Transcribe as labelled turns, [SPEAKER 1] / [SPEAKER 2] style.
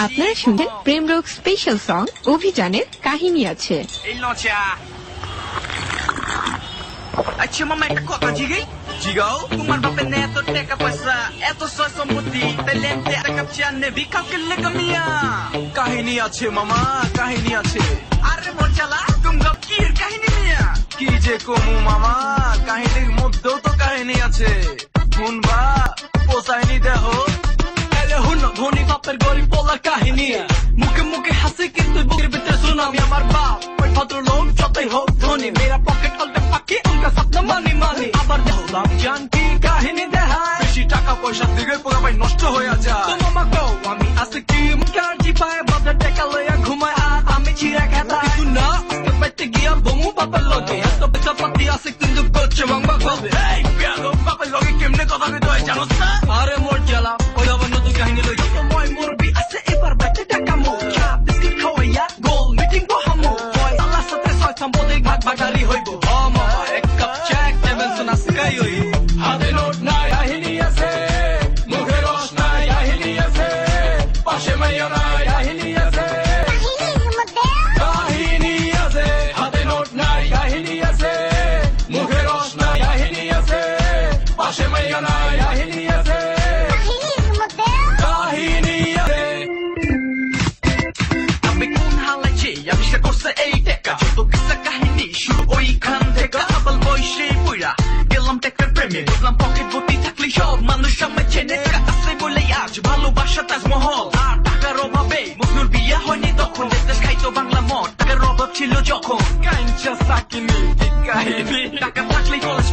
[SPEAKER 1] আপনারা শুনছেন প্রেম রোগ স্পেশাল সং অভিযানের কাহিনী আছে।
[SPEAKER 2] আচ্ছা মামা একটা কথা জিগাই জিগাও তোমার বাপের নে এত টাকা পয়সা এত সয় সম্পত্তি তাইলে টাকা চান নেবি কাউকে লেগে মিয়া
[SPEAKER 3] কাহিনী আছে মামা কাহিনী আছে
[SPEAKER 2] আরে মোর চালা তুমি কি কাহিনী মিয়া
[SPEAKER 3] কি যে কমু মামা কাহিনীর মধ্যেও তো কাহিনী আছে শুনবা পোসাইনি দেহ এলে হুন ধনী বাপের গরিব বলা কাহিনী মুখে মুখে হাসি কিন্তু বুকের ভিতরে সুনামি আমার বাপ ওই ভদ্রলোক যতই হোক ধনী মেরা পকেট আলতে পাকি উনকা স্বপ্ন মানি মানি আবার বাপ জান কি কাহিনী দেখায় বেশি টাকা পয়সা দিকে পুরো ভাই নষ্ট হয়ে যায় তো মামা কও আমি আজকে কি মুখার জিপায় বাজার টাকা লইয়া ঘুমায় আর আমি চিরা খেতা কিন্তু না আজকে বাইতে গিয়া বমু বাপের লগে এত বেচা পাতি আছে কিন্তু করছে মামা ভাবে এই পেলো বাপের লগে কেমনে কথা কইতে হয় জানোস না আরে মোর জ্বালা ওই আবার নতুন কাহিনী লই মই মুরবি আছে এবার বাইতে টাকা মো চা বিস্কিট খাওয়াইয়া গোল মিটিং বহামো ওই আল্লাহর সাথে ছয় সম্পদে ভাগ ভাগারি হইব ও মামা এক কাপ চা এক টেবিল সোনা স্কাই হই হাতে নোট নাই কাহিনী আছে মুখে রস নাই কাহিনী আছে পাশে মাইয়া নাই কাহিনী আছে কাহিনী আছে হাতে নোট নাই কাহিনী আছে মুখে রস নাই কাহিনী আছে পাশে মাইয়া নাই কাহিনী আছে কাহিনী আছে
[SPEAKER 2] আমি কোন হালাইছি আবিষ্কার করছে এই টাকা যত কিসা কাহিনী শুরু ওইখান থেকে আবাল বয়সে পুরা গেলাম টাকার প্রেমে বুঝলাম পকেট ভর্তি থাকলে সব মানুষ আমায় চেনে আছে বলে আজ ভালোবাসা তাজমহল আর টাকার অভাবে মজনুর বিয়া হয়নি তখন দেশ খাইতো বাংলা মদ টাকার অভাব ছিল যখন
[SPEAKER 3] কাঞ্চা সাকিনি কাহিনী
[SPEAKER 2] টাকা থাকলে কলেজ